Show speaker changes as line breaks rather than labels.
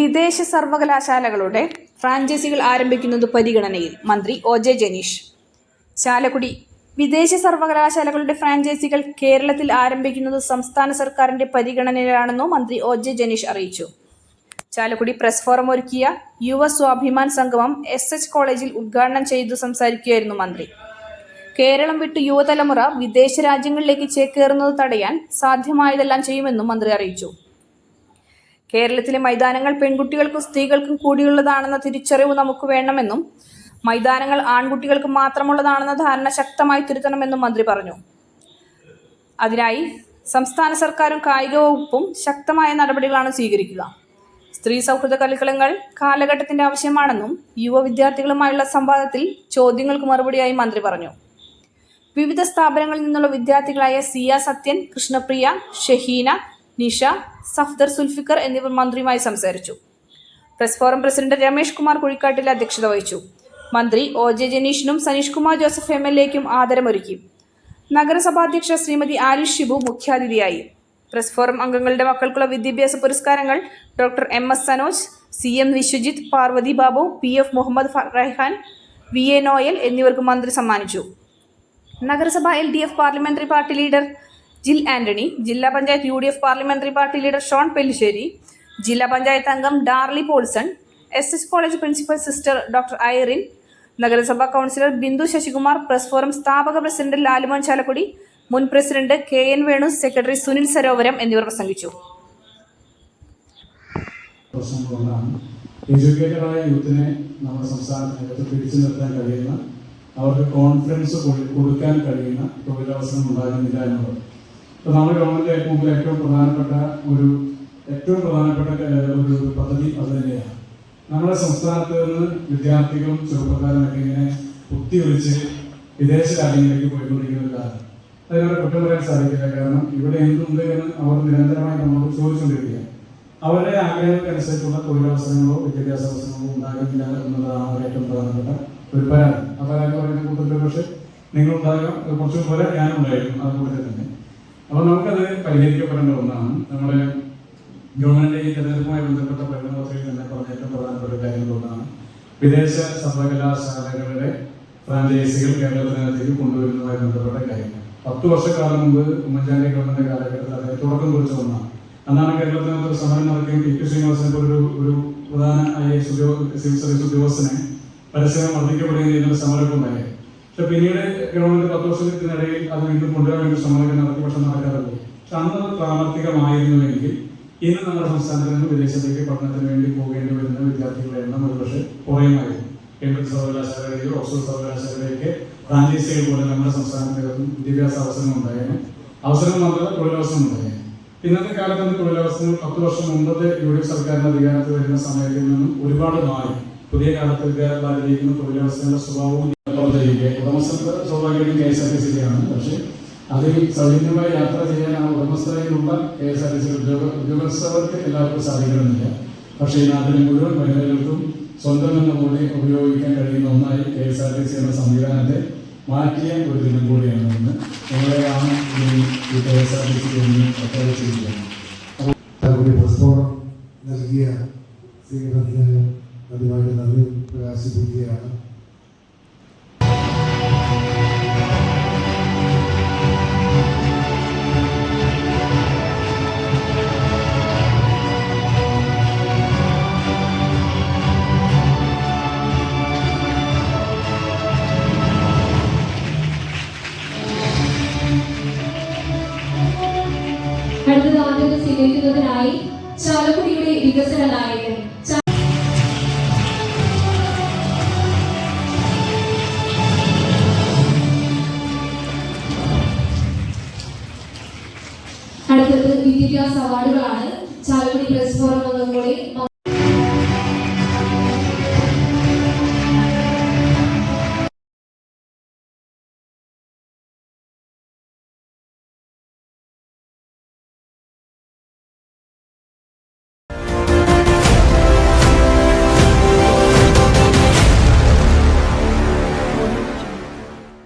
വിദേശ സർവകലാശാലകളുടെ ഫ്രാഞ്ചൈസികൾ ആരംഭിക്കുന്നത് പരിഗണനയിൽ മന്ത്രി ഒ.ജെ. ജനീഷ്. ചാലക്കുടി വിദേശ സർവകലാശാലകളുടെ ഫ്രാഞ്ചൈസികൾ കേരളത്തിൽ ആരംഭിക്കുന്നത് സംസ്ഥാന സർക്കാരിന്റെ പരിഗണനയിലാണെന്നും മന്ത്രി ഒ.ജെ. ജനീഷ് അറിയിച്ചു. ചാലക്കുടി പ്രസ് ഫോറം ഒരുക്കിയ യുവ സ്വാഭിമാൻ സംഗമം എസ്.എച്ച്. കോളേജിൽ ഉദ്ഘാടനം ചെയ്തു സംസാരിക്കുകയായിരുന്നു മന്ത്രി. കേരളം വിട്ട് യുവതലമുറ വിദേശ രാജ്യങ്ങളിലേക്ക് ചേക്കേറുന്നത് തടയാൻ സാധ്യമായതെല്ലാം ചെയ്യുമെന്നും മന്ത്രി അറിയിച്ചു. കേരളത്തിലെ മൈതാനങ്ങൾ പെൺകുട്ടികൾക്കും സ്ത്രീകൾക്കും കൂടിയുള്ളതാണെന്ന തിരിച്ചറിവ് നമുക്ക് വേണമെന്നും മൈതാനങ്ങൾ ആൺകുട്ടികൾക്ക് മാത്രമുള്ളതാണെന്ന ധാരണ ശക്തമായി തിരുത്തണമെന്നും മന്ത്രി പറഞ്ഞു. അതിനായി സംസ്ഥാന സർക്കാരും കായിക വകുപ്പും ശക്തമായ നടപടികളാണ് സ്വീകരിക്കുക. സ്ത്രീ സൗഹൃദ കളിക്കളങ്ങൾ കാലഘട്ടത്തിന്റെ ആവശ്യമാണെന്നും യുവ വിദ്യാർത്ഥികളുമായുള്ള സംവാദത്തിൽ ചോദ്യങ്ങൾക്ക് മറുപടിയായി മന്ത്രി പറഞ്ഞു. വിവിധ സ്ഥാപനങ്ങളിൽ നിന്നുള്ള വിദ്യാർത്ഥികളായ സിയ സത്യൻ, കൃഷ്ണപ്രിയ, ഷഹീന, നിഷ, സഫ്ദർ സുൽഫിക്കർ എന്നിവർ മന്ത്രിയുമായി സംസാരിച്ചു. Press forum president Ramesh Kumar Kuzhikkattil അധ്യക്ഷത വഹിച്ചു. മന്ത്രി ഒ.ജെ. ജനീഷിനും സനീഷ് കുമാർ ജോസഫ് എം.എൽ.എക്കും ആദരമൊരുക്കി. നഗരസഭാധ്യക്ഷ ശ്രീമതി ആലിഷ് ഷിബു മുഖ്യാതിഥിയായി. പ്രസ് ഫോറം അംഗങ്ങളുടെ മക്കൾക്കുള്ള വിദ്യാഭ്യാസ പുരസ്കാരങ്ങൾ ഡോക്ടർ എം.എസ്. സനോജ്, സി.എം. വിശ്വജിത്ത്, പാർവതി ബാബു, പി.എഫ്. മുഹമ്മദ് റൈഹാൻ, വി.എ. നോയൽ എന്നിവർക്ക് മന്ത്രി സമ്മാനിച്ചു. നഗരസഭ LDF. Parliamentary party leader Jil Antony, ജില്ലാ panchayat UDF. Parliamentary party leader Shone Pellissery, ജില്ലാ പഞ്ചായത്ത് അംഗം Darly Paulson, SH. College principal sister doctor Irene, നഗരസഭാ councillor Bindu Sasikumar, press forum സ്ഥാപക പ്രസിഡന്റ് ലാലുമോൻ ചാലക്കുടി, മുൻ president KN. Venu, secretary Sunil Sarovaram എന്നിവർ പ്രസംഗിച്ചു.
എഡ്യൂക്കേറ്റഡായ യൂത്തിനെ നമ്മുടെ സംസ്ഥാനത്തിനകത്ത് പിടിച്ചു നിർത്താൻ കഴിയുന്ന, അവർക്ക് കോൺഫിഡൻസ് കൊടുക്കാൻ കഴിയുന്ന തൊഴിലവസരം ഉണ്ടാകുന്നില്ല എന്നുള്ളത്. ഇപ്പോൾ നമ്മുടെ ഗവൺമെന്റ് മുമ്പിൽ ഏറ്റവും പ്രധാനപ്പെട്ട ഒരു പദ്ധതി അത് തന്നെയാണ്. നമ്മുടെ സംസ്ഥാനത്ത് നിന്ന് വിദ്യാർത്ഥികളും ചെറുപ്പക്കാരുമൊക്കെ ഇങ്ങനെ കുത്തിയൊലിച്ച് വിദേശ രാജ്യങ്ങളിലേക്ക് പോയിക്കൊണ്ടിരിക്കുന്ന ഒരു കാലം. അതിനവരെ കുറ്റം പറയാൻ സാധിക്കില്ല. കാരണം ഇവിടെ എന്തുണ്ട് എന്ന് അവർ നിരന്തരമായി നമ്മളോട് ചോദിച്ചുകൊണ്ടിരിക്കുക. അവരുടെ ആഗ്രഹങ്ങൾക്കനുസരിച്ചുള്ള തൊഴിലവസരങ്ങളോ വിദ്യാഭ്യാസ അവസരങ്ങളോ ഉണ്ടാകുന്നില്ല എന്നതാണ് ഏറ്റവും പ്രധാനപ്പെട്ട ഒരു പരാതി. ആ പരാതി പറയുന്ന കൂട്ടത്തിൽ പക്ഷേ നിങ്ങളുണ്ടാകാം, കുറച്ചും പോലെ ഞാനും ഉണ്ടായിരുന്നു അതുപോലെ തന്നെ. അപ്പോൾ നമുക്കത് പരിഹരിക്കപ്പെടേണ്ട ഒന്നാണ്. നമ്മുടെ ഗവൺമെന്റ് ഈ തെരഞ്ഞെടുപ്പുമായി ബന്ധപ്പെട്ട പ്രകടനത്തിൽ തന്നെ പറഞ്ഞ ഏറ്റവും പ്രധാനപ്പെട്ട കാര്യങ്ങളൊന്നാണ് വിദേശ സർവകലാശാലകളുടെ ഫ്രാഞ്ചൈസികൾ കേരളത്തിനകത്തേക്ക് കൊണ്ടുവരുന്നതുമായി ബന്ധപ്പെട്ട കാര്യങ്ങൾ. 10 വർഷക്കാലം മുമ്പ് ഉമ്മൻചാണ്ടി ഗവൺമെന്റ് കാലഘട്ടത്തിൽ അദ്ദേഹം തുടക്കം കുറിച്ച ഒന്നാണ്. അന്നാണ് കേരളത്തിനകത്ത് ഒരു സമരം നടക്കുകയും പി.കെ. ശ്രീനിവാസനെ ഒരു പ്രധാന IAS സിവിൽ സർവീസ് ഉദ്യോഗസ്ഥനെ പരസ്യം വർദ്ധിക്കപ്പെടുകയും ചെയ്യുന്ന സമരമൊക്കെ ഉണ്ടായിരുന്നു. പക്ഷെ പിന്നീട് ഗവൺമെന്റ് 10 വർഷത്തിനിടയിൽ അത് വീണ്ടും കൊണ്ടുവരാൻ വേണ്ടി ശ്രമങ്ങൾ നടത്തി, പക്ഷെ നടക്കാതെ പോയി. പക്ഷെ അന്ന് പ്രാവർത്തികമായിരുന്നുവെങ്കിൽ ഇന്ന് നമ്മുടെ സംസ്ഥാനത്ത് നിന്ന് വിദേശത്തേക്ക് പഠനത്തിന് വേണ്ടി പോകേണ്ടി വരുന്ന വിദ്യാർത്ഥികളുടെ എണ്ണം ഒരുപക്ഷെ കുറയുമായിരുന്നു. കേന്ദ്ര സർവകലാശാലകളിലേക്കോ ഓക്സ്ഫോർഡ് സർവകലാശാലകളിലേക്ക് ഫ്രാഞ്ചൈസികൾ പോലെ നമ്മുടെ സംസ്ഥാനത്ത് വിദ്യാഭ്യാസ അവസരങ്ങൾ ഉണ്ടായേനെ. അവസരം മാത്രമല്ല, തൊഴിലവസരം ഉണ്ടായേനെ. ഇന്നത്തെ കാലത്ത് തൊഴിലവസരങ്ങൾ 10 വർഷം മുമ്പത്തെ യു.ഡി.എഫ്. സർക്കാരിന്റെ അധികാരത്തിൽ വരുന്ന സമയത്തിൽ നിന്നും ഒരുപാട് മാറി. പുതിയ കാലത്ത് വിദ്യാർത്ഥികളിരിക്കുന്ന തൊഴിലവസരങ്ങളുടെ സ്വഭാവവും ഉടമസ്ഥർക്ക് സ്വാഭാവികമായിട്ടും KSRTC-യാണ്. പക്ഷേ അതിൽ സൗജന്യമായി യാത്ര ചെയ്യാൻ ആ ഉടമസ്ഥതയിലുള്ള KSRTC ഉദ്യോഗസ്ഥർക്ക് എല്ലാവർക്കും സാധിക്കണമെന്നില്ല. പക്ഷേ ഈ നാട്ടിലെ മുഴുവൻ മഹിളകൾക്കും സ്വന്തം എന്ന കൂടി ഉപയോഗിക്കാൻ കഴിയുന്ന ഒന്നായി KSRTC എന്ന സംവിധാനത്തെ മാറ്റിയ ഒരു ദിനം കൂടിയാണ് ഇന്ന്. ഞങ്ങളെയാണ് ഈ KSRTC പ്രഖ്യാപിച്ചിരിക്കുന്നത്.
നൽകിയ സ്വീകരണത്തിന് അതുമായി നന്ദി പ്രകാശിപ്പിക്കുകയാണ്.
അടുത്ത ആദ്യത്തെ സ്വീകരിക്കുന്നതിനായി ചാലക്കുടിയുടെ വികസന നായകൻ അടുത്തത് വിദ്യാഭ്യാസ അവാർഡുകളാണ്. ചാലക്കുടി പ്രസ് ഫോറം അംഗങ്ങളെ